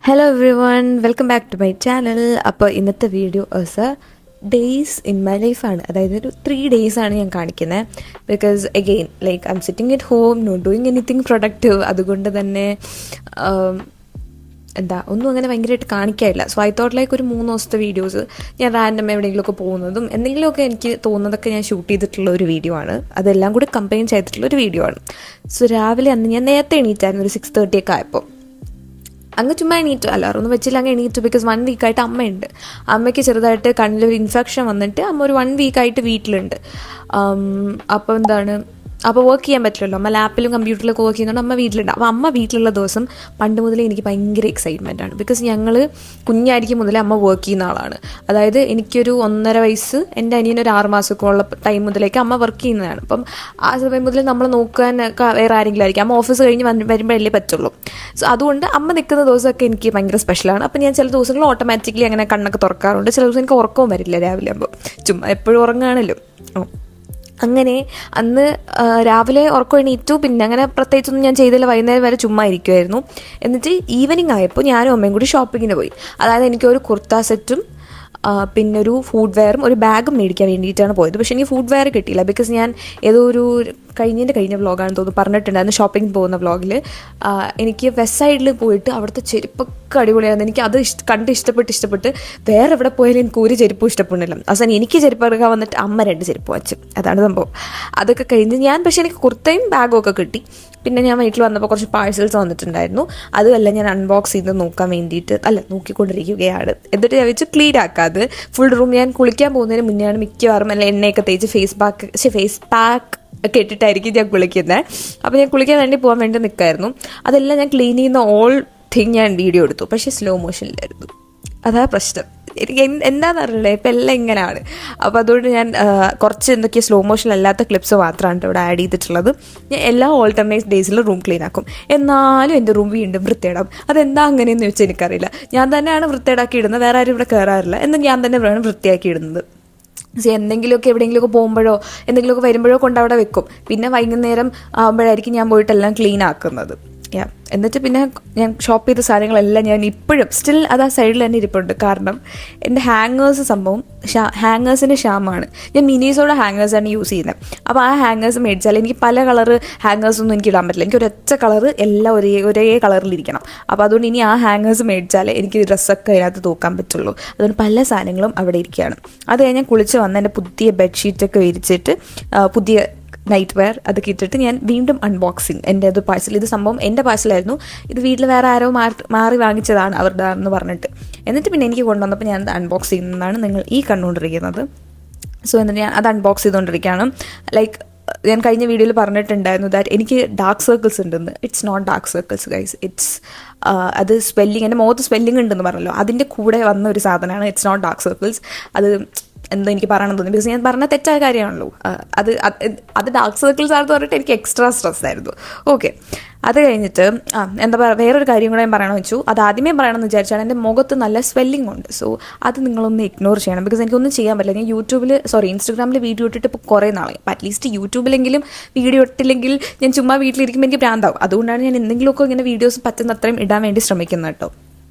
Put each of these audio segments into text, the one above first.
Hello everyone, welcome back to my channel. അപ്പോൾ ഇന്നത്തെ video days in my ലൈഫാണ്. അതായത് ഒരു 3 days ആണ് ഞാൻ കാണിക്കുന്നത്. Because again I'm sitting at home, not doing anything productive. അതുകൊണ്ട് തന്നെ ഒന്നും അങ്ങനെ ഭയങ്കരമായിട്ട് കാണിക്കാനില്ല. സോ ഐ തോട്ട് ഒരു 3 ദിവസത്തെ വീഡിയോസ് ഞാൻ റാൻഡം എവിടെയെങ്കിലുമൊക്കെ പോകുന്നതും എന്തെങ്കിലുമൊക്കെ എനിക്ക് തോന്നുന്നതൊക്കെ ഞാൻ ഷൂട്ട് ചെയ്തിട്ടുള്ള ഒരു വീഡിയോ ആണ്. അതെല്ലാം കൂടി കമ്പൈൻ ചെയ്തിട്ടുള്ള ഒരു വീഡിയോ ആണ്. സോ രാവിലെ അന്ന് ഞാൻ നേരത്തെ എണീറ്റായിരുന്നു, ഒരു 6:30 ഒക്കെ ആയപ്പോൾ. അങ്ങ് ചുമ്മാ എണീറ്റു, അല്ലാറൊന്നും വെച്ചില്ല, അങ്ങ് എണീറ്റു. ബിക്കോസ് 1 വീക്കായിട്ട് അമ്മയുണ്ട്. അമ്മയ്ക്ക് ചെറുതായിട്ട് കണ്ണിലൊരു ഇൻഫെക്ഷൻ വന്നിട്ട് അമ്മ ഒരു 1 വീക്കായിട്ട് വീട്ടിലുണ്ട്. അപ്പോൾ വർക്ക് ചെയ്യാൻ പറ്റില്ലല്ലോ. അമ്മ ലാപ്പിലും കമ്പ്യൂട്ടറിലൊക്കെ വർക്ക് ചെയ്യുന്നുണ്ട്, അമ്മ വീട്ടിലുണ്ട്. അപ്പോൾ അമ്മ വീട്ടിലുള്ള ദിവസം പണ്ട് മുതലേ എനിക്ക് ഭയങ്കര എക്സൈറ്റ്മെൻ്റ് ആണ്. ബിക്കോസ് ഞങ്ങൾ കുഞ്ഞായിരിക്കും മുതലേ അമ്മ വർക്ക് ചെയ്യുന്ന ആളാണ്. അതായത് എനിക്കൊരു 1.5 വയസ്സ്, എൻ്റെ അനിയനൊരു 6 മാസമൊക്കെ ഉള്ള ടൈം മുതലേക്ക് അമ്മ വർക്ക് ചെയ്യുന്നതാണ്. അപ്പം ആ സമയം മുതൽ നമ്മൾ നോക്കാൻ വേറെ ആരെങ്കിലും ആയിരിക്കും. അമ്മ ഓഫീസ് കഴിഞ്ഞ് വരുമ്പോഴല്ലേ പറ്റുള്ളൂ. സോ അതുകൊണ്ട് അമ്മ നിൽക്കുന്ന ദിവസമൊക്കെ എനിക്ക് ഭയങ്കര സ്പെഷ്യലാണ്. അപ്പം ഞാൻ ചില ദിവസങ്ങൾ ഓട്ടോമാറ്റിക്കലി അങ്ങനെ കണ്ണൊക്കെ തുറക്കാറുണ്ട്. ചില ദിവസം എനിക്ക് ഉറക്കവും വരില്ല രാവിലെ ആകുമ്പോൾ, ചുമ്മാ എപ്പോഴും ഉറങ്ങുകയാണല്ലോ. അങ്ങനെ അന്ന് രാവിലെ ഉറക്കം എണീറ്റു. പിന്നെ അങ്ങനെ പ്രത്യേകിച്ചൊന്നും ഞാൻ ചെയ്തില്ല. വൈകുന്നേരം വരെ ചുമ്മാ ഇരിക്കുമായിരുന്നു. എന്നിട്ട് ഈവനിങ് ആയപ്പോൾ ഞാനും അമ്മയും കൂടി ഷോപ്പിങ്ങിന് പോയി. അതായത് എനിക്കൊരു കുർത്ത സെറ്റും പിന്നെ ഒരു ഫുഡ് വെയറും ഒരു ബാഗും മേടിക്കാൻ വേണ്ടിയിട്ടാണ് പോയത്. പക്ഷേ എനിക്ക് ഫുഡ് വെയർ കിട്ടിയില്ല. ബിക്കോസ് ഞാൻ ഏതോ ഒരു കഴിഞ്ഞ വ്ളോഗാണെന്ന് തോന്നുന്നു പറഞ്ഞിട്ടുണ്ടായിരുന്നു, ഷോപ്പിംഗ് പോകുന്ന വ്ളോഗിൽ. എനിക്ക് വെസ്റ്റ് സൈഡിൽ പോയിട്ട് അവിടുത്തെ ചെരുപ്പൊക്കെ അടിപൊളിയായിരുന്നു. എനിക്ക് അത് കണ്ട് ഇഷ്ടപ്പെട്ട് വേറെ എവിടെ പോയാലും എനിക്ക് ഒരു ചെരുപ്പും ഇഷ്ടപ്പെടുന്നില്ല. അവസാനം എനിക്ക് ചെരുപ്പ് എടുക്കാൻ വന്നിട്ട് അമ്മ 2 ചെരുപ്പ് വച്ചു. അതാണ് സംഭവം. അതൊക്കെ കഴിഞ്ഞ് പക്ഷേ എനിക്ക് കുർത്തയും ബാഗും ഒക്കെ കിട്ടി. പിന്നെ ഞാൻ വീട്ടിൽ വന്നപ്പോൾ കുറച്ച് പാഴ്സൽസ് വന്നിട്ടുണ്ടായിരുന്നു. അതുമല്ല ഞാൻ അൺബോക്സ് ചെയ്ത് നോക്കാൻ വേണ്ടിയിട്ട് നോക്കിക്കൊണ്ടിരിക്കുകയാണ്. എന്നിട്ട് ഞാൻ വെച്ച് ക്ലീൻ ആക്കാതെ ഫുൾ റൂം ഞാൻ കുളിക്കാൻ പോകുന്നതിന് മുന്നെയാണ് മിക്കവാറും എണ്ണയൊക്കെ തേച്ച് ഫേസ് പാക്ക് ഒക്കെ ഇട്ടിട്ടായിരിക്കും ഞാൻ കുളിക്കുന്നത്. അപ്പോൾ ഞാൻ കുളിക്കാൻ വേണ്ടി പോകാൻ വേണ്ടി നിൽക്കായിരുന്നു. അതെല്ലാം ഞാൻ ക്ലീൻ ചെയ്യുന്ന ഓൾ തിങ് ഞാൻ വീഡിയോ എടുത്തു. പക്ഷേ സ്ലോ മോഷനിലായിരുന്നു. അതാ പ്രശ്നം. എനിക്ക് എന്താണെന്നറിയില്ല, ഇപ്പം എല്ലാം ഇങ്ങനെയാണ്. അപ്പോൾ അതുകൊണ്ട് ഞാൻ കുറച്ച് എന്തൊക്കെയോ സ്ലോ മോഷനിലല്ലാത്ത ക്ലിപ്സ് മാത്രമാണ് ഇവിടെ ആഡ് ചെയ്തിട്ടുള്ളത്. ഞാൻ എല്ലാ ഓൾട്ടർനേറ്റ് ഡേയ്സിലും റൂം ക്ലീൻ ആക്കും. എന്നാലും എൻ്റെ റൂം വീണ്ടും വൃത്തിയിടാം. അതെന്താ അങ്ങനെയെന്ന് ചോദിച്ചാൽ എനിക്കറിയില്ല. ഞാൻ തന്നെയാണ് വൃത്തിയിടാക്കി ഇടുന്നത്, വേറെ ആരും ഇവിടെ കയറാറില്ല. എന്നാൽ ഞാൻ തന്നെ വേണം വൃത്തിയാക്കി ഇടുന്നത്. എന്തെങ്കിലുമൊക്കെ എവിടെയെങ്കിലുമൊക്കെ പോകുമ്പോഴോ എന്തെങ്കിലുമൊക്കെ വരുമ്പോഴോ കൊണ്ടവിടെ വെക്കും. പിന്നെ വൈകുന്നേരം ആകുമ്പോഴായിരിക്കും ഞാൻ പോയിട്ടെല്ലാം ക്ലീൻ ആക്കുന്നത്. എന്നിട്ട് പിന്നെ ഞാൻ ഷോപ്പ് ചെയ്ത സാധനങ്ങളെല്ലാം ഞാൻ ഇപ്പോഴും സ്റ്റിൽ അത് ആ സൈഡിൽ തന്നെ ഇരിപ്പുണ്ട്. കാരണം എൻ്റെ ഹാങ്ങേഴ്സിൻ്റെ ക്ഷാമമാണ്. ഞാൻ മിനീസോടെ ഹാങ്ങേഴ്സാണ് യൂസ് ചെയ്യുന്നത്. അപ്പോൾ ആ ഹാങ്ങേഴ്സ് മേടിച്ചാൽ എനിക്ക് പല കളറ് ഹാങ്ങേഴ്സൊന്നും എനിക്ക് ഇടാൻ പറ്റില്ല. എനിക്ക് ഒരൊറ്റ കളറ് എല്ലാം ഒരേ കളറിലിരിക്കണം. അപ്പോൾ അതുകൊണ്ട് ഇനി ആ ഹാങ്ങേഴ്സ് മേടിച്ചാലേ എനിക്ക് ഡ്രസ്സൊക്കെ അതിനകത്ത് തൂക്കാൻ പറ്റുള്ളൂ. അതുകൊണ്ട് പല സാധനങ്ങളും അവിടെ ഇരിക്കുകയാണ്. അത് കഴിഞ്ഞ് കുളിച്ച് വന്ന് എൻ്റെ പുതിയ ബെഡ്ഷീറ്റൊക്കെ വിരിച്ചിട്ട് പുതിയ നൈറ്റ് വെയർ അതൊക്കെ ഇട്ടിട്ട് ഞാൻ വീണ്ടും അൺബോക്സിങ്. എൻ്റെ അത് പാഴ്സൽ, ഇത് സംഭവം എൻ്റെ പാഴ്സലായിരുന്നു. ഇത് വീട്ടിൽ വേറെ ആരോ മാറി വാങ്ങിച്ചതാണ് അവരുടെ എന്ന് പറഞ്ഞിട്ട്. എന്നിട്ട് പിന്നെ എനിക്ക് കൊണ്ടുവന്നപ്പോൾ ഞാൻ അൺബോക്സ് ചെയ്യുന്നതാണ് നിങ്ങൾ ഈ കണ്ടുകൊണ്ടിരിക്കുന്നത്. സോ എന്നിട്ട് ഞാൻ അത് അൺബോക്സ് ചെയ്തുകൊണ്ടിരിക്കുകയാണ്. ഞാൻ കഴിഞ്ഞ വീഡിയോയിൽ പറഞ്ഞിട്ടുണ്ടായിരുന്നു ദാറ്റ് എനിക്ക് ഡാർക്ക് സർക്കിൾസ് ഉണ്ടെന്ന്. It's not dark circles guys, it's അത് സ്വെല്ലിങ്, എൻ്റെ മുഖത്ത് സ്വെല്ലിങ് ഉണ്ടെന്ന് പറഞ്ഞല്ലോ, അതിൻ്റെ കൂടെ വന്ന ഒരു സാധനമാണ്. It's not dark circles. അത് എന്തോ എനിക്ക് പറയണം തോന്നി, ബിക്കോസ് ഞാൻ പറഞ്ഞ തെറ്റായ കാര്യമാണല്ലോ. അത് ഡാർക്ക് സർക്കിൾസ് ആണെന്ന് പറഞ്ഞിട്ട് എനിക്ക് എക്സ്ട്രാ സ്ട്രെസ് ആയിരുന്നു. ഓക്കെ, അത് കഴിഞ്ഞിട്ട് വേറൊരു കാര്യം കൂടെ ഞാൻ പറയണമെന്ന് വെച്ചു. അത് ആദ്യമേ പറയണമെന്ന് വിചാരിച്ചാണ്, എൻ്റെ മുഖത്ത് നല്ല സ്വെല്ലിംഗ് ഉണ്ട്. സോ അത് നിങ്ങളൊന്ന് ഇഗ്നോർ ചെയ്യണം. ബിക്കോസ് എനിക്കൊന്നും ചെയ്യാൻ പറ്റില്ല. ഞാൻ ഇൻസ്റ്റാഗ്രാമിൽ വീഡിയോ ഇട്ടിട്ട് ഇപ്പോൾ കുറേ നാളായി. അപ്പോൾ അറ്റ്ലീസ്റ്റ് യൂട്യൂബിലെങ്കിലും വീഡിയോ ഇട്ടില്ലെങ്കിൽ ഞാൻ ചുമ്മാ വീട്ടിലിരിക്കുമ്പോൾ എനിക്ക് ഭ്രാന്താവും. അതുകൊണ്ടാണ് ഞാൻ എന്തെങ്കിലുമൊക്കെ ഇങ്ങനെ വീഡിയോസ് പറ്റുന്ന അത്രയും ഇടാൻ വേണ്ടി ശ്രമിക്കുന്നത് കേട്ടോ.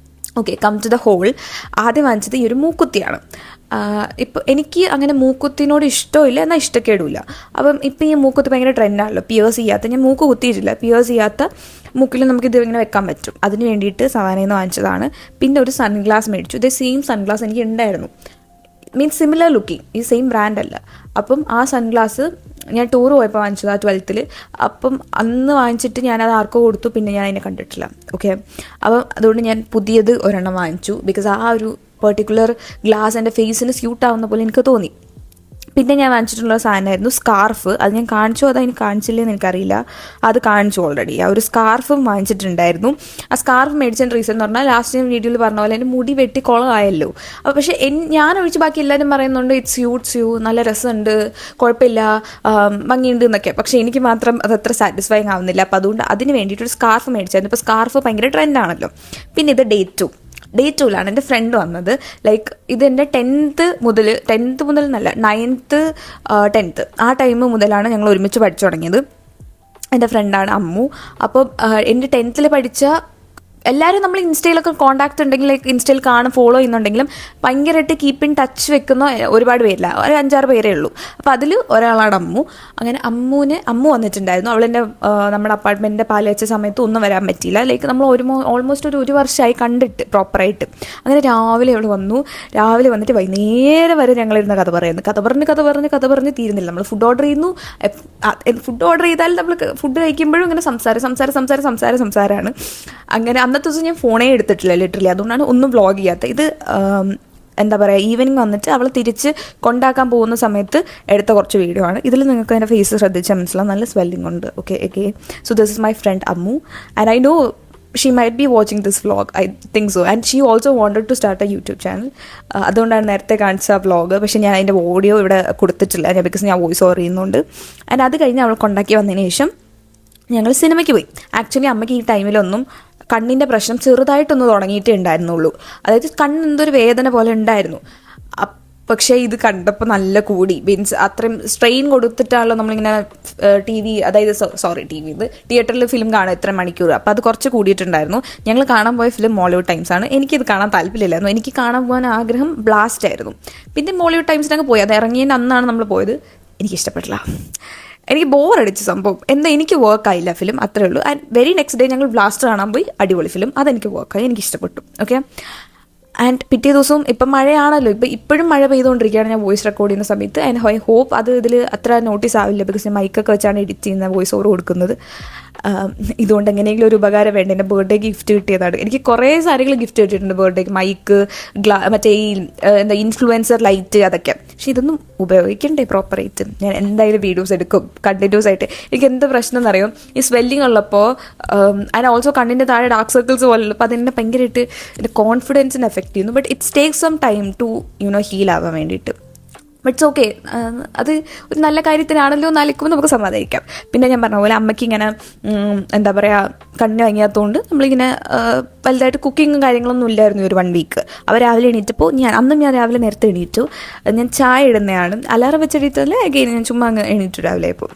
Okay, come to the haul. ആദ്യം വാങ്ങിച്ചത് ഈ ഒരു മൂക്കുത്തിയാണ്. ഇപ്പോൾ എനിക്ക് അങ്ങനെ മൂക്കുത്തിനോട് ഇഷ്ടമില്ല, എന്നാൽ ഇഷ്ടക്കേടില്ല. അപ്പം ഇപ്പം ഈ മൂക്കുത്തി ഭയങ്കര ട്രെൻഡാണല്ലോ. പിയേഴ്സ് ചെയ്യാത്ത, ഞാൻ മൂക്ക് കുത്തിയിട്ടില്ല, പിയേഴ്സ് ചെയ്യാത്ത മൂക്കിൽ നമുക്കിത് ഇങ്ങനെ വെക്കാൻ പറ്റും. അതിന് വേണ്ടിയിട്ട് സവാനയിൽ നിന്ന് വാങ്ങിച്ചതാണ്. പിന്നെ ഒരു സൺഗ്ലാസ് മേടിച്ചു. ഇതേ സെയിം സൺഗ്ലാസ് എനിക്ക് ഉണ്ടായിരുന്നു, മീൻസ് സിമിലർ ലുക്കിങ്, ഈ സെയിം ബ്രാൻഡ് അല്ല. അപ്പം ആ സൺഗ്ലാസ് ഞാൻ ടൂർ പോയപ്പോൾ വാങ്ങിച്ചതാണ് 12th. അപ്പം അന്ന് വാങ്ങിച്ചിട്ട് ഞാനത് ആർക്കോ കൊടുത്തു. പിന്നെ ഞാൻ അതിനെ കണ്ടിട്ടില്ല. ഓക്കെ, അപ്പം അതുകൊണ്ട് ഞാൻ പുതിയത് ഒരെണ്ണം വാങ്ങിച്ചു. ബിക്കോസ് ആ ഒരു പെർട്ടിക്കുലർ ഗ്ലാസ് എൻ്റെ ഫേസിന് സ്യൂട്ട് ആവുന്ന പോലെ എനിക്ക് തോന്നി. പിന്നെ ഞാൻ വാങ്ങിച്ചിട്ടുള്ള സാധനമായിരുന്നു സ്കാർഫ്. അത് ഞാൻ കാണിച്ചോ അതോ എനിക്ക് കാണിച്ചില്ലെന്ന് എനിക്കറിയില്ല. അത് കാണിച്ചു ഓൾറെഡി. ആ ഒരു സ്കാർഫും വാങ്ങിച്ചിട്ടുണ്ടായിരുന്നു. ആ സ്കാർഫ് മേടിച്ചതിൻ്റെ റീസൺ എന്ന് പറഞ്ഞാൽ ലാസ്റ്റ് ഞാൻ വീഡിയോയിൽ പറഞ്ഞ പോലെ എൻ്റെ മുടി വെട്ടി കുളമായല്ലോ. അപ്പോൾ പക്ഷേ ഞാൻ ഒഴിച്ച് ബാക്കി എല്ലാവരും പറയുന്നുണ്ട് ഇറ്റ് സ്യൂട്ട്സ് യു, നല്ല രസമുണ്ട്, കുഴപ്പമില്ല, ഭംഗിയുണ്ട് എന്നൊക്കെ. പക്ഷേ എനിക്ക് മാത്രം അതത്ര സാറ്റിസ്ഫൈങ് ആവുന്നില്ല. അപ്പോൾ അതുകൊണ്ട് അതിന് വേണ്ടിയിട്ടൊരു സ്കാർഫ് മേടിച്ചായിരുന്നു. ഇപ്പോൾ സ്കാർഫ് ഭയങ്കര ട്രെൻഡാണല്ലോ. പിന്നെ ഇത് ഡേ 2 എൻ്റെ ഫ്രണ്ട് വന്നത്. ഇതെൻ്റെ 10th മുതൽ എന്നല്ല 9th 10th ആ ടൈം മുതലാണ് ഞങ്ങൾ ഒരുമിച്ച് പഠിച്ചു തുടങ്ങിയത്. എൻ്റെ ഫ്രണ്ടാണ് അമ്മു. അപ്പോൾ എൻ്റെ 10th പഠിച്ച എല്ലാവരും നമ്മൾ ഇൻസ്റ്റയിലൊക്കെ കോൺടാക്ട് ഉണ്ടെങ്കിൽ ഇൻസ്റ്റയിൽ കാണും ഫോളോ ചെയ്യുന്നുണ്ടെങ്കിലും ഭയങ്കരമായിട്ട് കീപ്പ് ഇൻ ടച്ച് വെക്കുന്ന ഒരുപാട് പേരില്ല, ഒരു 5-6 പേരേ ഉള്ളൂ. അപ്പോൾ അതിൽ ഒരാളാണ് അമ്മു. അങ്ങനെ അമ്മു വന്നിട്ടുണ്ടായിരുന്നു. അവളെൻ്റെ നമ്മുടെ അപ്പാർട്ട്മെൻറ്റിൻ്റെ പാല് വെച്ച സമയത്ത് ഒന്നും വരാൻ പറ്റിയില്ല. ലൈക്ക് നമ്മൾ ഓൾമോസ്റ്റ് ഒരു വർഷമായി കണ്ടിട്ട് പ്രോപ്പറായിട്ട്. അങ്ങനെ രാവിലെ അവൾ വന്നു. രാവിലെ വന്നിട്ട് വൈകുന്നേരം വരെ ഞങ്ങളിരുന്ന കഥ പറയുന്നു. കഥ പറഞ്ഞ് തീരുന്നില്ല. നമ്മൾ ഫുഡ് ഓർഡർ ചെയ്യുന്നു. ഫുഡ് ഓർഡർ ചെയ്താൽ നമ്മൾ ഫുഡ് കഴിക്കുമ്പോഴും ഇങ്ങനെ സംസാരമാണ്. അങ്ങനെ അന്നത്തെ ദിവസം ഞാൻ ഫോണേ എടുത്തിട്ടില്ല ലിറ്ററലി. അതുകൊണ്ടാണ് ഒന്നും വ്ളോഗ് ചെയ്യാത്തത്. ഇത് എന്താ പറയുക, ഈവനിങ് വന്നിട്ട് അവൾ തിരിച്ച് കൊണ്ടാക്കാൻ പോകുന്ന സമയത്ത് എടുത്ത കുറച്ച് വീഡിയോ ആണ്. ഇതിൽ നിങ്ങൾക്ക് എൻ്റെ ഫേസ് ശ്രദ്ധിച്ചാൽ മനസ്സിലാവും, നല്ല സ്വെല്ലിംഗ് ഉണ്ട്. Okay. So this is my friend Ammu and I know she might be watching this vlog, I think so, and she also wanted to start a YouTube channel. അതുകൊണ്ടാണ് നേരത്തെ കാണിച്ച വ്ളോഗ്. പക്ഷേ ഞാൻ അതിൻ്റെ ഓഡിയോ ഇവിടെ കൊടുത്തിട്ടില്ല, ബിക്കോസ് ഞാൻ വോയിസ് ഓവർ ചെയ്യുന്നുണ്ട്. ആൻഡ് അത് കഴിഞ്ഞ് അവൾ കൊണ്ടാക്കി വന്നതിന് ശേഷം ഞങ്ങൾ സിനിമയ്ക്ക് പോയി. ആക്ച്വലി അമ്മയ്ക്ക് ഈ ടൈമിലൊന്നും കണ്ണിൻ്റെ പ്രശ്നം ചെറുതായിട്ടൊന്ന് തുടങ്ങിയിട്ടേ ഉണ്ടായിരുന്നുള്ളൂ. അതായത് കണ്ണെന്തൊരു വേദന പോലെ ഉണ്ടായിരുന്നു. പക്ഷേ ഇത് കണ്ടപ്പോൾ നല്ല കൂടി, മീൻസ് അത്രയും സ്ട്രെയിൻ കൊടുത്തിട്ടാണല്ലോ നമ്മളിങ്ങനെ തിയേറ്ററിൽ ഫിലിം കാണുക ഇത്ര മണിക്കൂർ. അപ്പോൾ അത് കുറച്ച് കൂടിയിട്ടുണ്ടായിരുന്നു. ഞങ്ങൾ കാണാൻ പോയ ഫിലിം മോളിവുഡ് ടൈംസ് ആണ്. എനിക്കിത് കാണാൻ താല്പര്യമില്ലായിരുന്നു. എനിക്ക് കാണാൻ പോകാൻ ആഗ്രഹം ബ്ലാസ്റ്റ് ആയിരുന്നു. പിന്നെ മോളിവുഡ് ടൈംസിനൊക്കെ പോയി. അത് ഇറങ്ങിയതിൻ്റെ അന്നാണ് നമ്മൾ പോയത്. എനിക്കിഷ്ടപ്പെട്ടില്ല, എനിക്ക് ബോറടിച്ച സംഭവം. എന്താ എനിക്ക് വർക്കായില്ല ഫിലിം, അത്രേ ഉള്ളൂ. ആൻഡ് വെരി നെക്സ്റ്റ് ഡേ ഞങ്ങൾ ബ്ലാസ്റ്റർ കാണാൻ പോയി. അടിപൊളി ഫിലിം, അതെനിക്ക് വർക്കായി, എനിക്ക് ഇഷ്ടപ്പെട്ടു. ഓക്കെ. ആൻഡ് പിറ്റേ ദിവസവും ഇപ്പം മഴയാണല്ലോ, ഇപ്പോഴും മഴ പെയ്തുകൊണ്ടിരിക്കുകയാണ് ഞാൻ വോയിസ് റെക്കോർഡ് ചെയ്യുന്ന സമയത്ത്. ആൻഡ് ഐ ഹോപ്പ് അത് ഇതിൽ അത്ര നോട്ടീസ് ആവില്ല, ബിക്കോസ് ഞാൻ മൈക്കൊക്കെ വെച്ചാണ് എഡിറ്റ് ചെയ്യുന്ന വോയിസ് ഓവർ കൊടുക്കുന്നത്. ഇതുകൊണ്ട് എങ്ങനെയെങ്കിലും ഒരു ഉപകാരം വേണ്ട. എൻ്റെ ബർത്ത്ഡേ ഗിഫ്റ്റ് കിട്ടിയതാണ്. എനിക്ക് കുറേ സാരികൾ ഗിഫ്റ്റ് കിട്ടിയിട്ടുണ്ട് ബർത്ത്ഡേക്ക്. മൈക്ക്, മറ്റേ ഈ എന്താ ഇൻഫ്ലുവൻസർ ലൈറ്റ്, അതൊക്കെ. പക്ഷെ ഇതൊന്നും ഉപയോഗിക്കണ്ടേ പ്രോപ്പറായിട്ട്. ഞാൻ എന്തായാലും വീഡിയോസ് എടുക്കും കണ്ടിന്യൂസ് ആയിട്ട്. എനിക്ക് എന്ത് പ്രശ്നം എന്നറിയോ, ഈ സ്വെല്ലിങ് ഉള്ളപ്പോൾ ആൻഡ് ഓൾസോ കണ്ണിൻ്റെ താഴെ ഡാർക്ക് സർക്കിൾസ് പോലുള്ളൂ. അപ്പോൾ അതിനെ ഭയങ്കരമായിട്ട് എൻ്റെ കോൺഫിഡൻസിനെ എഫക്റ്റ് ചെയ്യുന്നു. But it's take some time to heal ആവാൻ വേണ്ടിയിട്ട്. ബട്ട്സ് ഓക്കെ, അത് ഒരു നല്ല കാര്യത്തിനാണല്ലോ എന്നാലിക്കുമ്പോൾ നമുക്ക് സമാധാനിക്കാം. പിന്നെ ഞാൻ പറഞ്ഞ പോലെ അമ്മയ്ക്ക് ഇങ്ങനെ എന്താ പറയുക, കണ്ണിന് വാങ്ങിയാത്തതുകൊണ്ട് നമ്മളിങ്ങനെ വലുതായിട്ട് കുക്കിങ്ങും കാര്യങ്ങളൊന്നും ഇല്ലായിരുന്നു ഒരു 1 വീക്ക്. അവർ രാവിലെ എണീറ്റപ്പോൾ ഞാൻ രാവിലെ നേരത്തെ എണീറ്റു. ഞാൻ ചായ ഇടുന്നതാണ്. അലാറം വെച്ചെണീറ്റല്ലേ അഗെയിൻ ഞാൻ ചുമ്മാ അങ്ങ് എണീറ്റു രാവിലെ. ഇപ്പോൾ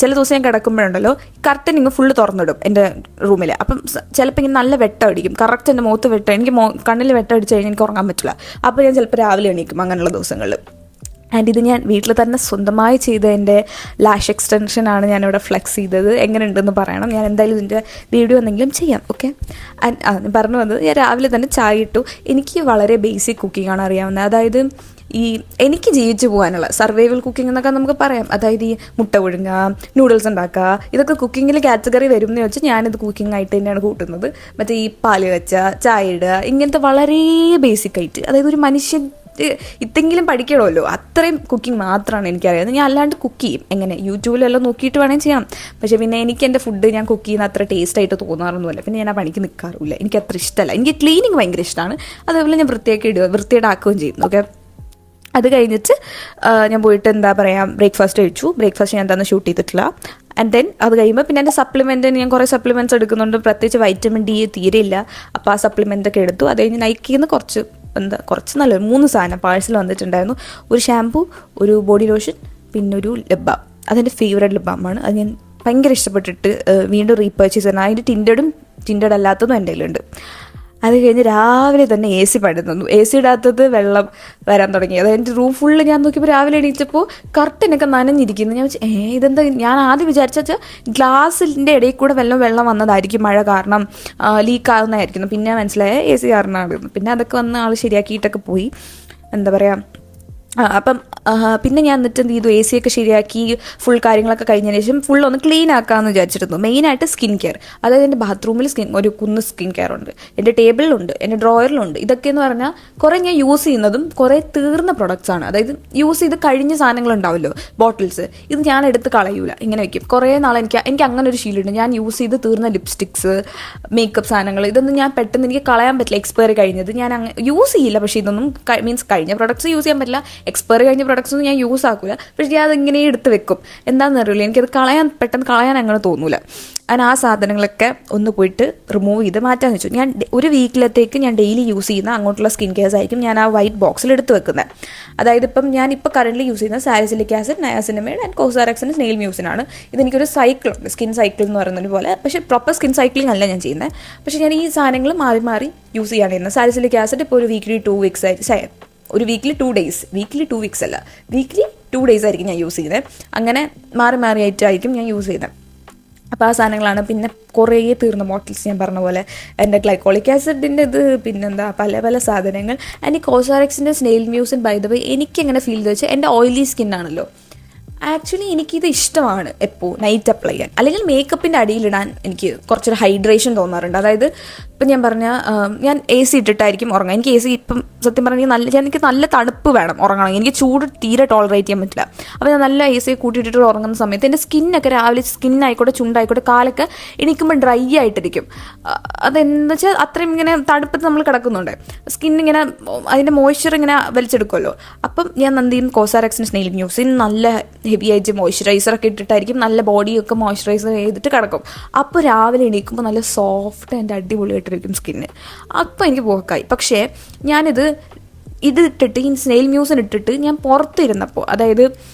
ചില ദിവസം ഞാൻ കിടക്കുമ്പോഴുണ്ടല്ലോ കർട്ടൻ ഇങ്ങ് ഫുള്ള് തുറന്നിടും എൻ്റെ റൂമിൽ. അപ്പം ചിലപ്പോൾ ഇങ്ങനെ നല്ല വെട്ടം അടിക്കും, കറക്റ്റ് എൻ്റെ മുഖത്ത് വെട്ടം. എനിക്ക് കണ്ണിൽ വെട്ടം അടിച്ച് കഴിഞ്ഞാൽ എനിക്ക് ഉറങ്ങാൻ പറ്റില്ല. അപ്പോൾ ഞാൻ ചിലപ്പോൾ രാവിലെ എണീക്കും അങ്ങനെയുള്ള ദിവസങ്ങളിൽ. ആൻഡ് ഇത് ഞാൻ വീട്ടിൽ തന്നെ സ്വന്തമായി ചെയ്ത എൻ്റെ ലാഷ് എക്സ്റ്റൻഷനാണ് ഞാനിവിടെ ഫ്ലെക്സ് ചെയ്തത്. എങ്ങനെ ഉണ്ടെന്ന് പറയണം. ഞാൻ എന്തായാലും ഇതിൻ്റെ വീഡിയോ എന്തെങ്കിലും ചെയ്യാം. ഓക്കെ. ആൻഡ് പറഞ്ഞു വന്നത്, ഞാൻ രാവിലെ തന്നെ ചായ ഇട്ടു. എനിക്ക് വളരെ ബേസിക് കുക്കിംഗാണ് അറിയാവുന്നത്. അതായത് എനിക്ക് ജീവിച്ചു പോകാനുള്ള സർവൈവൽ കുക്കിംഗ് എന്നൊക്കെ നമുക്ക് പറയാം. അതായത് ഈ മുട്ട പുഴുങ്ങുക, നൂഡിൽസ് ഉണ്ടാക്കുക, ഇതൊക്കെ കുക്കിങ്ങിൽ കാറ്റഗറി വരും എന്ന് വെച്ചാൽ ഞാനിത് കുക്കിംഗ് ആയിട്ട് തന്നെയാണ് കൂട്ടുന്നത്. മറ്റേ ഈ പാല് വെച്ച ചായ ഇടുക, ഇങ്ങനത്തെ വളരെ ബേസിക് ആയിട്ട്, അതായത് ഒരു മനുഷ്യൻ ഇതെങ്കിലും പഠിക്കണമല്ലോ, അത്രയും കുക്കിംഗ് മാത്രമാണ് എനിക്കറിയാവുന്നത്. ഞാൻ അല്ലാണ്ട് കുക്ക് ചെയ്യും, എങ്ങനെ യൂട്യൂബിലെല്ലാം നോക്കിയിട്ട് വേണമെങ്കിൽ ചെയ്യാം. പക്ഷേ പിന്നെ എനിക്ക് എൻ്റെ ഫുഡ് ഞാൻ കുക്ക് ചെയ്യുന്ന അത്ര ടേസ്റ്റായിട്ട് തോന്നാറൊന്നുമില്ല. പിന്നെ ഞാൻ ആ പണിക്ക് നിൽക്കാറില്ല, എനിക്ക് അത്ര ഇഷ്ടമല്ല. എനിക്ക് ക്ലീനിങ് ഭയങ്കര ഇഷ്ടമാണ്. അതേപോലെ ഞാൻ വൃത്തിയേടാക്കുകയും ചെയ്യുന്നു. ഓക്കെ. അത് കഴിഞ്ഞിട്ട് ഞാൻ പോയിട്ട് എന്താ പറയുക, ബ്രേക്ക്ഫാസ്റ്റ് കഴിച്ചു. ബ്രേക്ക്ഫാസ്റ്റ് ഞാൻ എന്താണെന്ന് ഷൂട്ട് ചെയ്തിട്ടില്ല. ആൻഡ് ദെൻ അത് കഴിയുമ്പോൾ പിന്നെ എൻ്റെ സപ്ലിമെൻറ്റ്, ഞാൻ കുറേ സപ്ലിമെൻറ്റ്സ് എടുക്കുന്നുണ്ട്. പ്രത്യേകിച്ച് വൈറ്റമിൻ ഡി തീരെയില്ല. അപ്പോൾ ആ സപ്ലിമെൻ്റൊക്കെ എടുത്തു. അത് കഴിഞ്ഞ് നൈക്കിൽ നിന്ന് കുറച്ച് നല്ല 3 സാധനം പാഴ്സൽ വന്നിട്ടുണ്ടായിരുന്നു. ഒരു ഷാമ്പൂ, ഒരു ബോഡി ലോഷൻ, പിന്നെ ഒരു ലിപ് ബാം. അതെൻ്റെ ഫേവറേറ്റ് ലിപ് ബാമാണ്. അത് ഞാൻ ഭയങ്കര ഇഷ്ടപ്പെട്ടിട്ട് വീണ്ടും റീപർച്ചേസ് ചെയ്യണം. അതിൻ്റെ ടിൻറ്റഡ് അല്ലാത്തതും എൻ്റെ കയ്യിലുണ്ട്. അത് കഴിഞ്ഞ് രാവിലെ തന്നെ AC പടുന്നു. AC ഇടാത്തത് വെള്ളം വരാൻ തുടങ്ങി. അതെൻ്റെ റൂം ഫുള്ള് ഞാൻ നോക്കിയപ്പോൾ രാവിലെ എണീച്ചപ്പോൾ കർട്ടനൊക്കെ നനഞ്ഞിരിക്കുന്നു. ഞാൻ ഇതെന്താ, ഞാൻ ആദ്യം വിചാരിച്ചാൽ ഗ്ലാസിൻ്റെ ഇടയിൽ കൂടെ വെള്ളം വന്നതായിരിക്കും, മഴ കാരണം ലീക്ക് ആകുന്നതായിരിക്കുന്നു. പിന്നെ മനസ്സിലായ AC കാരണമാണ്. പിന്നെ അതൊക്കെ വന്ന് ആൾ ശരിയാക്കിയിട്ടൊക്കെ പോയി. എന്താ പറയുക, അപ്പം പിന്നെ ഞാൻ എന്നിട്ട് എന്ത് ചെയ്തു, AC ഒക്കെ ശരിയാക്കി ഫുൾ കാര്യങ്ങളൊക്കെ കഴിഞ്ഞതിന് ശേഷം ഫുൾ ഒന്ന് ക്ലീൻ ആക്കാമെന്ന് വിചാരിച്ചിരുന്നു. മെയിനായിട്ട് സ്കിൻ കെയർ. അതായത് എൻ്റെ ബാത്റൂമിൽ ഒരു കുന്ന് സ്കിൻ കെയർ ഉണ്ട്, എൻ്റെ ടേബിളിലുണ്ട്, എൻ്റെ ഡ്രോയറിലുണ്ട്. ഇതൊക്കെയെന്ന് പറഞ്ഞാൽ കുറേ ഞാൻ യൂസ് ചെയ്യുന്നതും കുറേ തീർന്ന പ്രൊഡക്ട്സ് ആണ്. അതായത് യൂസ് ചെയ്ത് കഴിഞ്ഞ സാധനങ്ങളുണ്ടാവുമല്ലോ, ബോട്ടിൽസ്, ഇത് ഞാൻ എടുത്ത് കളയൂല, ഇങ്ങനെ വയ്ക്കും. കുറേ നാൾ എനിക്ക് അങ്ങനെ ഒരു ശീലമുണ്ട്. ഞാൻ യൂസ് ചെയ്ത് തീർന്ന ലിപ്സ്റ്റിക്സ്, മേക്കപ്പ് സാധനങ്ങൾ, ഇതൊന്നും ഞാൻ പെട്ടെന്ന് എനിക്ക് കളയാൻ പറ്റില്ല. എക്സ്പയറി കഴിഞ്ഞത് ഞാൻ യൂസ് ചെയ്യില്ല. പക്ഷേ ഇതൊന്നും മീൻസ് കഴിഞ്ഞ പ്രൊഡക്ട്സ് യൂസ് ചെയ്യാൻ പറ്റില്ല, എക്സ്പയറി കഴിഞ്ഞ പ്രൊഡക്ട്സ് ഒന്നും ഞാൻ യൂസ് ആക്കില്ല. പക്ഷേ ഞാൻ അതിങ്ങനെ എടുത്ത് വെക്കും. എന്താണെന്ന് അറിയില്ല, എനിക്കത് പെട്ടെന്ന് കളയാൻ അങ്ങനെ തോന്നൂല. ഞാൻ ആ സാധനങ്ങളൊക്കെ ഒന്ന് പോയിട്ട് റിമൂവ് ചെയ്ത് മാറ്റാന്ന് വെച്ചു. ഞാൻ ഒരു വീക്കിലത്തേക്ക് ഞാൻ ഡെയിലി യൂസ് ചെയ്യുന്ന അങ്ങോട്ടുള്ള സ്കിൻ കെയർസ് ആയിരിക്കും ഞാൻ ആ വൈറ്റ് ബോക്സിൽ എടുത്ത് വെക്കുന്നത്. അതായത് ഞാനിപ്പോൾ കറന്റ് യൂസ് ചെയ്യുന്ന സാലിസിലിക് ആസിഡ്, നയാസിനമൈഡ് ആൻഡ് കോസാറെക്സിൻ്റെ സ്നെയിൽ മ്യൂസിനാണ്. ഇതെനിക്കൊരു സൈക്കിളുണ്ട്, സ്കിൻ സൈക്കിൾ എന്ന് പറയുന്നത് പോലെ. പക്ഷേ പ്രോപ്പർ സ്കിൻ സൈക്ലിംഗ് അല്ല ഞാൻ ചെയ്യുന്നത്. പക്ഷേ ഞാൻ ഈ സാധനങ്ങൾ മാറി മാറി യൂസ് ചെയ്യാണ് ചെയ്യുന്നത്. സാലിസിലിക് ആസിഡ് ഇപ്പോൾ ഒരു വീക്കിലി 2 വീക്സ് ആയിട്ട്, ഒരു വീക്കിലി 2 ഡേയ്സ്, വീക്കിലി 2 വീക്സ് അല്ല, വീക്കിലി 2 ഡേയ്സ് ആയിരിക്കും ഞാൻ യൂസ് ചെയ്യുന്നത്. അങ്ങനെ മാറി മാറിയായിട്ടായിരിക്കും ഞാൻ യൂസ് ചെയ്യുന്നത്. അപ്പോൾ ആ സാധനങ്ങളാണ്. പിന്നെ കുറേ തീർന്ന ബോട്ടിൽസ്, ഞാൻ പറഞ്ഞ പോലെ എൻ്റെ ഗ്ലൈക്കോളിക് ആസിഡിൻ്റെ ഇത്, പിന്നെന്താ പല പല സാധനങ്ങൾ. ആൻഡ് ഈ കോസാറെക്സിൻ്റെ snail mucin by the way എനിക്കെങ്ങനെ ഫീൽ ചെയ്ത് വെച്ചാൽ, എൻ്റെ ഓയിലി സ്കിന്നാണല്ലോ, ആക്ച്വലി എനിക്കിത് ഇഷ്ടമാണ് എപ്പോൾ നൈറ്റ് അപ്ലൈ ചെയ്യാൻ, അല്ലെങ്കിൽ മേക്കപ്പിൻ്റെ അടിയിലിടാൻ എനിക്ക് കുറച്ചൊരു ഹൈഡ്രേഷൻ തോന്നാറുണ്ട്. അതായത് ഇപ്പം ഞാൻ ഞാൻ AC ഇട്ടിട്ടായിരിക്കും ഉറങ്ങുക. എനിക്ക് AC ഇപ്പം സത്യം പറഞ്ഞാൽ എനിക്ക് നല്ല തണുപ്പ് വേണം ഉറങ്ങണമെങ്കിൽ. എനിക്ക് ചൂട് തീരെ ടോളറേറ്റ് ചെയ്യാൻ പറ്റില്ല. അപ്പോൾ ഞാൻ നല്ല AC കൂട്ടിയിട്ടിട്ട് ഉറങ്ങുന്ന സമയത്ത് എൻ്റെ സ്കിന്നൊക്കെ രാവിലെ, സ്കിന്നായിക്കോട്ടെ ചുണ്ടായിക്കോട്ടെ, കാലൊക്കെ എണീക്കുമ്പോൾ ഡ്രൈ ആയിട്ടിരിക്കും. അതെന്താ വെച്ചാൽ അത്രയും ഇങ്ങനെ തണുപ്പത്ത് നമ്മൾ കിടക്കുന്നുണ്ട്, സ്കിന്നിങ്ങനെ അതിൻ്റെ മോയ്സ്ചർ ഇങ്ങനെ വലിച്ചെടുക്കുമല്ലോ. അപ്പം ഞാൻ എന്തെയും കോസാറെക്സിൻ്റെ സ്നെയിൽ മ്യൂസിൻ നല്ല ഹെവി ആയിട്ട് മോയ്സ്ചറൈസറൊക്കെ ഇട്ടിട്ടായിരിക്കും നല്ല ബോഡിയൊക്കെ മോയ്സ്ചറൈസർ ചെയ്തിട്ട് കിടക്കും. അപ്പോൾ രാവിലെ എണീക്കുമ്പോൾ നല്ല സോഫ്റ്റ് ആൻഡ് അടിപൊളിയായിട്ടിരിക്കും സ്കിന്ന്. അപ്പോൾ എനിക്ക് പോക്കായി. പക്ഷേ ഞാനിത് ഇട്ടിട്ട്, ഈ സ്നെയിൽ മ്യൂസിൻ ഇട്ടിട്ട് ഞാൻ പുറത്തിരുന്നപ്പോൾ, അതായത്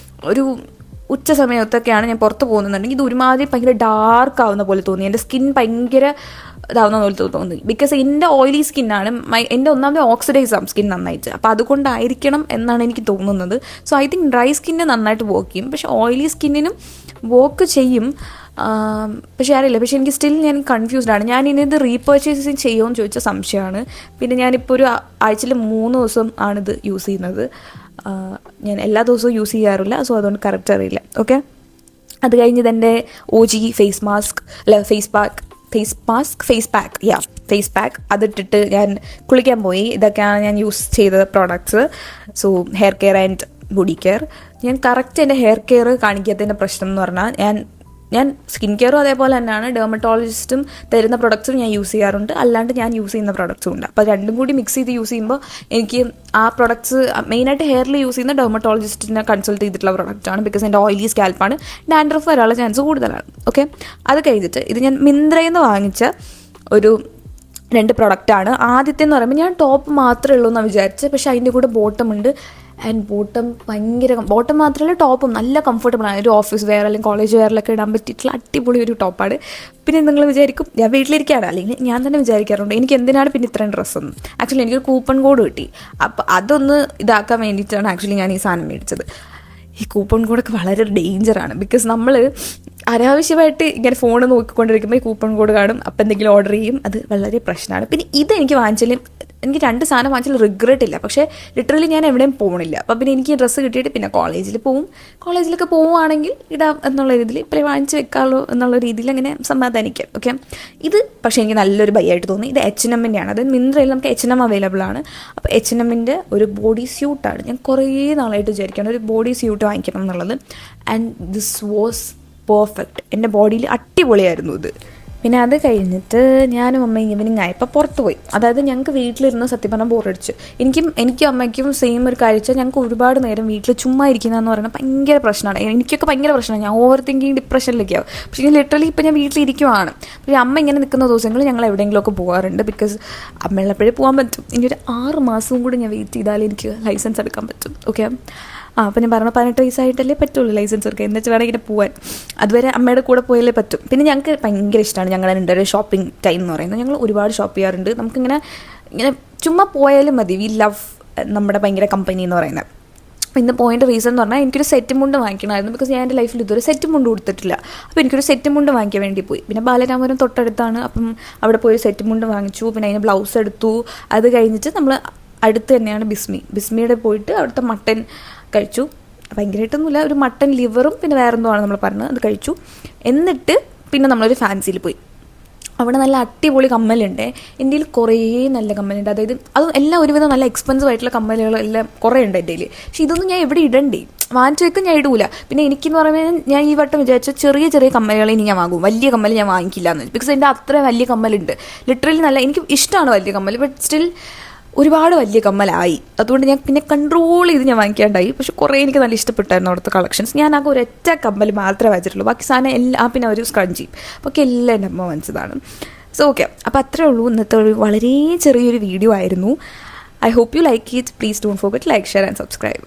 ഒരു ഉച്ച സമയത്തൊക്കെയാണ് ഞാൻ പുറത്ത് പോകുന്നുണ്ടെങ്കിൽ ഇത് ഒരുമാതിരി ഭയങ്കര ഡാർക്ക് ആവുന്ന പോലെ തോന്നി. എൻ്റെ സ്കിൻ ഭയങ്കര ഇതാവുന്ന പോലെ തോന്നി. ബിക്കോസ് എൻ്റെ ഓയിലി സ്കിന്നാണ്, എൻ്റെ ഒന്നാമത് ഓക്സിഡൈസ് ആവും സ്കിൻ നന്നായിട്ട്. അപ്പോൾ അതുകൊണ്ടായിരിക്കണം എന്നാണ് എനിക്ക് തോന്നുന്നത്. സോ ഐ തിങ്ക് ഡ്രൈ സ്കിന്നെ നന്നായിട്ട് വർക്ക് ചെയ്യും, പക്ഷേ ഓയിലി സ്കിന്നിനും വർക്ക് ചെയ്യും. പക്ഷേ അറിയില്ല. പക്ഷേ എനിക്ക് സ്റ്റിൽ ഞാൻ കൺഫ്യൂസ്ഡ് ആണ്. ഞാൻ ഇനി ഇത് റീപർച്ചേസിങ് ചെയ്യുമോ എന്ന് ചോദിച്ച സംശയമാണ്. പിന്നെ ഞാനിപ്പോൾ ഒരു ആഴ്ചയിൽ 3 ദിവസം ആണിത് യൂസ് ചെയ്യുന്നത്. ഞാൻ എല്ലാ ദിവസവും യൂസ് ചെയ്യാറില്ല, സോ അതുകൊണ്ട് കറക്റ്റ് അറിയില്ല. ഓക്കെ, അത് കഴിഞ്ഞ് ഇതെൻ്റെ OG ഫേസ് മാസ്ക്, അല്ല ഫേസ് പാക്ക് അതിട്ടിട്ട് ഞാൻ കുളിക്കാൻ പോയി. ഇതൊക്കെയാണ് ഞാൻ യൂസ് ചെയ്ത products. So hair care and body care. ഞാൻ കറക്റ്റ് എൻ്റെ ഹെയർ കെയർ കാണിക്കാത്തതിൻ്റെ പ്രശ്നം എന്ന് പറഞ്ഞാൽ, ഞാൻ സ്കിൻ കെയറും അതേപോലെ തന്നെയാണ്, ഡെർമറ്റോളജിസ്റ്റും തരുന്ന പ്രൊഡക്ട്സും ഞാൻ യൂസ് ചെയ്യാറുണ്ട്, അല്ലാണ്ട് ഞാൻ യൂസ് ചെയ്യുന്ന പ്രൊഡക്ട്സും ഉണ്ട്. അപ്പോൾ രണ്ടും കൂടി മിക്സ് ചെയ്ത് യൂസ് ചെയ്യുമ്പോൾ എനിക്ക് ആ പ്രൊഡക്ട്സ്, മെയിനായിട്ട് ഹെയറിൽ യൂസ് ചെയ്യുന്ന ഡെർമറ്റോളജിസ്റ്റിനെ കൺസൾട്ട് ചെയ്തിട്ടുള്ള പ്രൊഡക്റ്റാണ്. ബിക്കോസ് എൻ്റെ ഓയിലി സ്കാൽപ്പാണ്, ഡാൻഡ്രഫ് വരാനുള്ള ചാൻസ് കൂടുതലാണ്. ഓക്കെ, അത് കഴിഞ്ഞിട്ട് ഇത് ഞാൻ മിന്ത്രയിൽ നിന്ന് വാങ്ങിച്ച ഒരു 2 പ്രൊഡക്റ്റാണ്. ആദ്യത്തെ എന്ന് പറയുമ്പോൾ ഞാൻ ടോപ്പ് മാത്രമേ ഉള്ളൂ എന്നാണ് വിചാരിച്ചത്, പക്ഷേ അതിൻ്റെ കൂടെ ബോട്ടം ഉണ്ട്. ആൻഡ് ബോട്ടം മാത്രമല്ല ടോപ്പും നല്ല കംഫർട്ടബിളാണ്. ഒരു ഓഫീസ് വെയർ അല്ലെങ്കിൽ കോളേജ് വെയറിലൊക്കെ ഇടാൻ പറ്റിയിട്ടുള്ള അടിപൊളി ഒരു ടോപ്പാണ്. പിന്നെ നിങ്ങൾ വിചാരിക്കും ഞാൻ വീട്ടിലിരിക്കുകയാണ്, അല്ലെങ്കിൽ ഞാൻ തന്നെ വിചാരിക്കാറുണ്ട് എനിക്ക് എന്തിനാണ് പിന്നെ ഇത്രയും ഡ്രസ്സൊന്നും. ആക്ച്വലി എനിക്കൊരു കൂപ്പൺ കോഡ് കിട്ടി. അപ്പോൾ അതൊന്ന് ഇതാക്കാൻ വേണ്ടിയിട്ടാണ് ആക്ച്വലി ഞാൻ ഈ സാധനം മേടിച്ചത്. ഈ കൂപ്പൺ കോഡൊക്കെ വളരെ ഡേഞ്ചറാണ്. ബിക്കോസ് നമ്മൾ അനാവശ്യമായിട്ട് ഇങ്ങനെ ഫോൺ നോക്കിക്കൊണ്ടിരിക്കുമ്പോൾ ഈ കൂപ്പൺ കോഡ് കാണും, അപ്പം എന്തെങ്കിലും ഓർഡർ ചെയ്യും, അത് വളരെ പ്രശ്നമാണ്. പിന്നെ ഇതെനിക്ക് വാങ്ങിച്ചാലും എനിക്ക് 2 സാധനം വാങ്ങിച്ചാൽ റിഗ്രറ്റ് ഇല്ല, പക്ഷേ ലിറ്ററലി ഞാൻ എവിടെയും പോകണില്ല. അപ്പം പിന്നെ എനിക്ക് ഡ്രസ്സ് കിട്ടിയിട്ട് പിന്നെ കോളേജിലൊക്കെ പോവുകയാണെങ്കിൽ ഇടാം എന്നുള്ള രീതിയിൽ ഇപ്പം വാങ്ങിച്ച് വെക്കാമല്ലോ എന്നുള്ള രീതിയിൽ അങ്ങനെ സമാധാനിക്കാം. ഓക്കെ, ഇത് പക്ഷേ എനിക്ക് നല്ലൊരു ബൈയായിട്ട് തോന്നി. ഇത് H&Mൻ്റെ ആണ്. അത് മിന്ത്രയിൽ നമുക്ക് H&M അവൈലബിൾ ആണ്. അപ്പോൾ H&Mൻ്റെ ഒരു ബോഡി സ്യൂട്ടാണ്. ഞാൻ കുറേ നാളായിട്ട് വിചാരിക്കുകയാണ് ഒരു ബോഡി സ്യൂട്ട് വാങ്ങിക്കണം എന്നുള്ളത്. And this was perfect. എൻ്റെ ബോഡിയിൽ അടിപൊളിയായിരുന്നു ഇത്. പിന്നെ അത് കഴിഞ്ഞിട്ട് ഞാനും അമ്മയും ഈവനിങ് ആയപ്പോൾ പുറത്ത് പോയി. അതായത് ഞങ്ങൾക്ക് വീട്ടിലിരുന്ന് സത്യം പറഞ്ഞാൽ ബോറടിച്ചു. എനിക്കും അമ്മയ്ക്കും സെയിം ഒരു കാഴ്ച. ഞങ്ങൾക്ക് ഒരുപാട് നേരം വീട്ടിൽ ചുമ്മാ ഇരിക്കുന്നതെന്ന് പറയുന്നത് ഭയങ്കര പ്രശ്നമാണ്. എനിക്കൊക്കെ ഭയങ്കര പ്രശ്നമാണ്. ഞാൻ ഓവർ തിങ്കിങ് ഡിപ്രഷനിലേക്കാവും. പക്ഷേ ഞാൻ ലിറ്ററലി ഇപ്പോൾ ഞാൻ വീട്ടിലിരിക്കുവാണ്. പക്ഷേ അമ്മ ഇങ്ങനെ നിൽക്കുന്ന ദിവസങ്ങൾ ഞങ്ങൾ എവിടെയെങ്കിലുമൊക്കെ പോകാറുണ്ട്. ബിക്കോസ് അമ്മയുള്ളപ്പോഴേ പോകാൻ പറ്റും. ഇനി ഒരു 6 മാസവും കൂടി ഞാൻ വെയിറ്റ് ചെയ്താൽ എനിക്ക് ലൈസൻസ് എടുക്കാൻ പറ്റും. ഓക്കെ, അപ്പോൾ ഞാൻ പറഞ്ഞ 18 വയസ്സായിട്ടല്ലേ പറ്റുള്ളൂ ലൈസൻസ് എടുക്കുക. എന്ന് വെച്ചാൽ വേണമെങ്കിൽ പോകാൻ, അതുവരെ അമ്മയുടെ കൂടെ പോയാലേ പറ്റും. പിന്നെ ഞങ്ങൾക്ക് ഭയങ്കര ഇഷ്ടമാണ് ഞങ്ങളുടെ ഒരു ഷോപ്പിംഗ് ടൈം എന്ന് പറയുന്നത്. ഞങ്ങൾ ഒരുപാട് ഷോപ്പ് ചെയ്യാറുണ്ട്. നമുക്കിങ്ങനെ ചുമ്മാ പോയാലും മതി. വി ലവ് നമ്മുടെ ഭയങ്കര കമ്പനി എന്ന് പറയുന്നത്. ഇന്ന് പോയിൻ്റെ റീസൺ എന്ന് പറഞ്ഞാൽ എനിക്കൊരു സെറ്റ് മുണ്ട് വാങ്ങിക്കണമായിരുന്നു. ബിക്കോസ് ഞാൻ എൻ്റെ ലൈഫിൽ ഇതൊരു സെറ്റ് മുണ്ട് കൊടുത്തിട്ടില്ല. അപ്പോൾ എനിക്കൊരു സെറ്റ് മുണ്ട് വാങ്ങിക്കാൻ വേണ്ടി പോയി. പിന്നെ ബാലരാമപുരം തൊട്ടടുത്താണ്. അപ്പം അവിടെ പോയി സെറ്റ് മുണ്ട് വാങ്ങിച്ചു. പിന്നെ അതിന് ബ്ലൗസ് എടുത്തു. അത് കഴിഞ്ഞിട്ട് നമ്മൾ അടുത്ത് തന്നെയാണ് ബിസ്മിയുടെ പോയിട്ട് അവിടുത്തെ മട്ടൻ കഴിച്ചു. ഭയങ്കരമായിട്ടൊന്നുമില്ല, ഒരു മട്ടൻ ലിവറും പിന്നെ വേറെന്തോ ആണ് നമ്മൾ പറഞ്ഞത്, അത് കഴിച്ചു. എന്നിട്ട് പിന്നെ നമ്മളൊരു ഫാൻസിയിൽ പോയി. അവിടെ നല്ല അടിപൊളി കമ്മലുണ്ട്. ഇന്ത്യയിൽ കുറേ നല്ല കമ്മലുണ്ട്. അതായത് അത് എല്ലാം ഒരുവിധം നല്ല എക്സ്പെൻസീവ് ആയിട്ടുള്ള കമ്മലുകളെല്ലാം കുറേ ഉണ്ട് എൻ്റെ കയ്യിൽ. പക്ഷേ ഇതൊന്നും ഞാൻ എവിടെ ഇടണ്ടേ, വാങ്ങിച്ചു വെക്കും, ഞാൻ ഇടൂല. പിന്നെ എനിക്കെന്ന് പറയുമ്പോൾ ഞാൻ ഈ വട്ടം വിചാരിച്ച ചെറിയ കമ്മലുകൾ ഇനി ഞാൻ വാങ്ങും. വലിയ കമ്മൽ ഞാൻ വാങ്ങിക്കില്ല എന്ന്. ബിക്കോസ് എൻ്റെ അത്ര വലിയ കമ്മലുണ്ട്. ലിറ്ററലി നല്ല എനിക്ക് ഇഷ്ടമാണ് വലിയ കമ്മൽ. ബട്ട് സ്റ്റിൽ ഒരുപാട് വലിയ കമ്മലായി. അതുകൊണ്ട് ഞാൻ പിന്നെ കൺട്രോൾ ചെയ്ത് ഞാൻ വാങ്ങിക്കാണ്ടായി. പക്ഷെ കുറേ എനിക്ക് നല്ല ഇഷ്ടപ്പെട്ടായിരുന്നു അവിടുത്തെ കളക്ഷൻസ്. ഞാൻ ആകെ ഒരൊറ്റ കമ്മൽ മാത്രമേ വാങ്ങിച്ചിട്ടുള്ളൂ. ബാക്കി സാധനം എല്ലാം, പിന്നെ ഒരു സ്ക്രഞ്ചിയും ബാക്കി എല്ലാം എൻ്റെ അമ്മ വാങ്ങിച്ചതാണ്. സോ ഓക്കെ, അപ്പോൾ അത്രേ ഉള്ളൂ ഇന്നത്തെ ഒരു വളരെ ചെറിയൊരു വീഡിയോ ആയിരുന്നു. I hope you like it. Please don't forget like, share and subscribe.